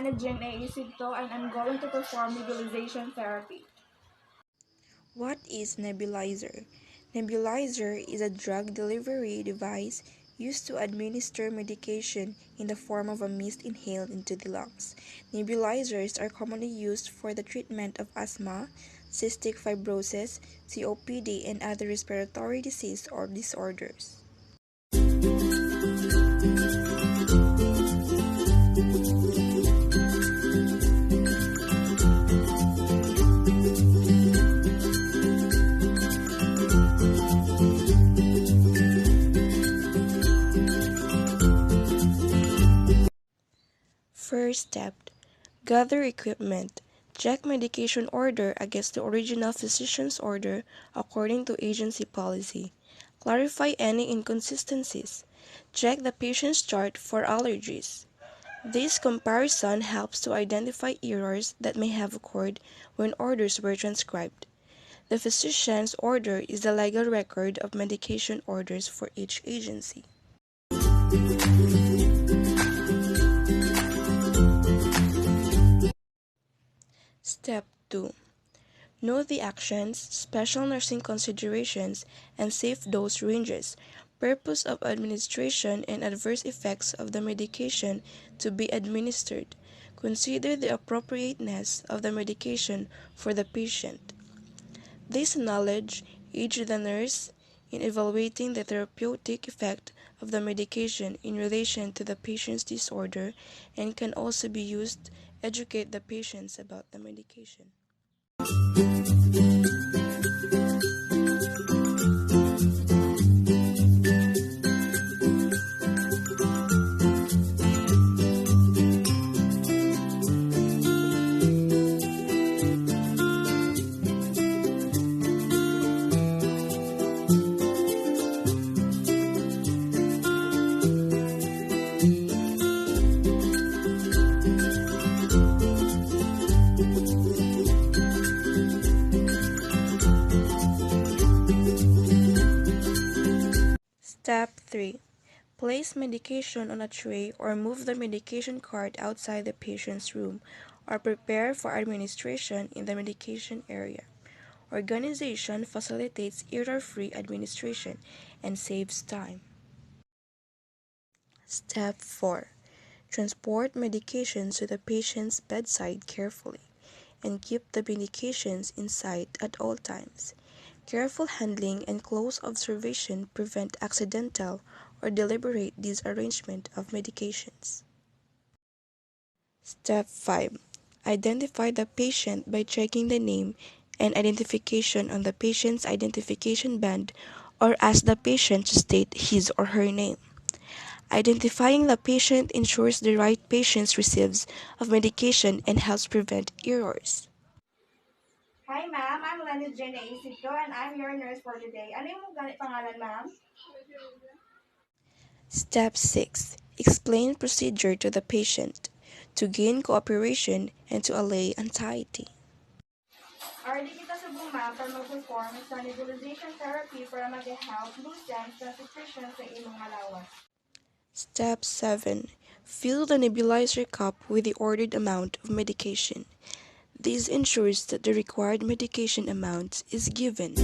Nebulization and I'm going to perform nebulization therapy. What is nebulizer? Nebulizer is a drug delivery device used to administer medication in the form of a mist inhaled into the lungs. Nebulizers are commonly used for the treatment of asthma, cystic fibrosis, COPD, and other respiratory disease or disorders. First step, gather equipment. Check medication order against the original physician's order according to agency policy. Clarify any inconsistencies. Check the patient's chart for allergies. This comparison helps to identify errors that may have occurred when orders were transcribed. The physician's order is the legal record of medication orders for each agency. Step 2. Know the actions, special nursing considerations, and safe dose ranges, purpose of administration, and adverse effects of the medication to be administered. Consider the appropriateness of the medication for the patient. This knowledge aids the nurse in evaluating the therapeutic effect of the medication in relation to the patient's disorder and can also be used to educate the patients about the medication. Step 3. Place medication on a tray or move the medication cart outside the patient's room or prepare for administration in the medication area. Organization facilitates error-free administration and saves time. Step 4. Transport medications to the patient's bedside carefully and keep the medications in sight at all times. Careful handling and close observation prevent accidental or deliberate disarrangement of medications. Step 5. Identify the patient by checking the name and identification on the patient's identification band or ask the patient to state his or her name. Identifying the patient ensures the right patient receives of medication and helps prevent errors. Hi ma'am, I'm and I'm your nurse for today. Ano yung pangalan ma'am? Step 6. Explain procedure to the patient to gain cooperation and to allay anxiety. Already kita subong ma'am para mag-perform sa nebulization therapy para mag-help loosen the situation sa imong malawas. Step 7. Fill the nebulizer cup with the ordered amount of medication. This ensures that the required medication amount is given.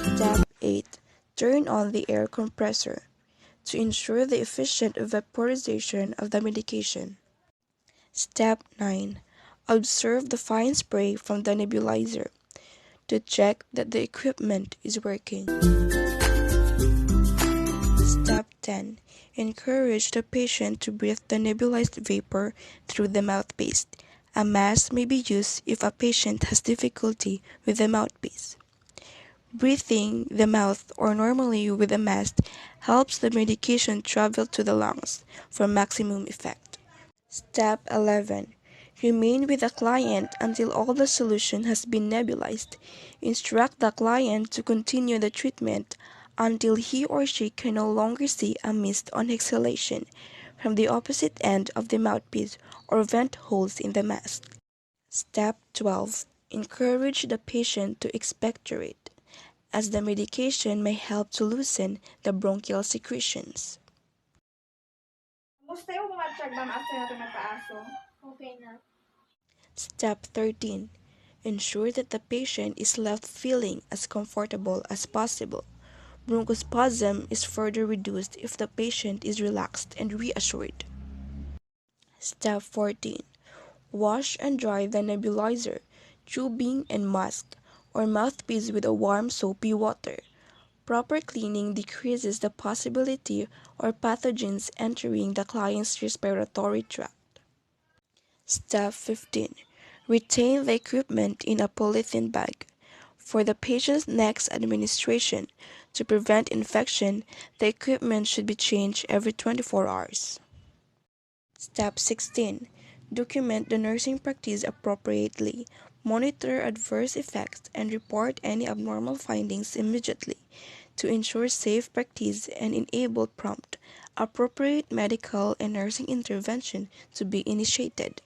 Step 8. Turn on the air compressor to ensure the efficient vaporization of the medication. Step 9. Observe the fine spray from the nebulizer to check that the equipment is working. Step 10. Encourage the patient to breathe the nebulized vapor through the mouthpiece. A mask may be used if a patient has difficulty with the mouthpiece. Breathing the mouth or normally with a mask helps the medication travel to the lungs for maximum effect. Step 11. Remain with the client until all the solution has been nebulized. Instruct the client to continue the treatment until he or she can no longer see a mist on exhalation from the opposite end of the mouthpiece or vent holes in the mask. Step 12. Encourage the patient to expectorate, as the medication may help to loosen the bronchial secretions. Musta yung bumatsyag, ma'am, after natin nagpaaso? Okay na. Step 13. Ensure that the patient is left feeling as comfortable as possible. Bronchospasm is further reduced if the patient is relaxed and reassured. Step 14. Wash and dry the nebulizer, tubing, and mask, or mouthpiece with a warm soapy water. Proper cleaning decreases the possibility or pathogens entering the client's respiratory tract. Step 15. Retain the equipment in a polythene bag. For the patient's next administration, to prevent infection, the equipment should be changed every 24 hours. Step 16. Document the nursing practice appropriately. Monitor adverse effects and report any abnormal findings immediately to ensure safe practice and enable prompt, appropriate medical and nursing intervention to be initiated.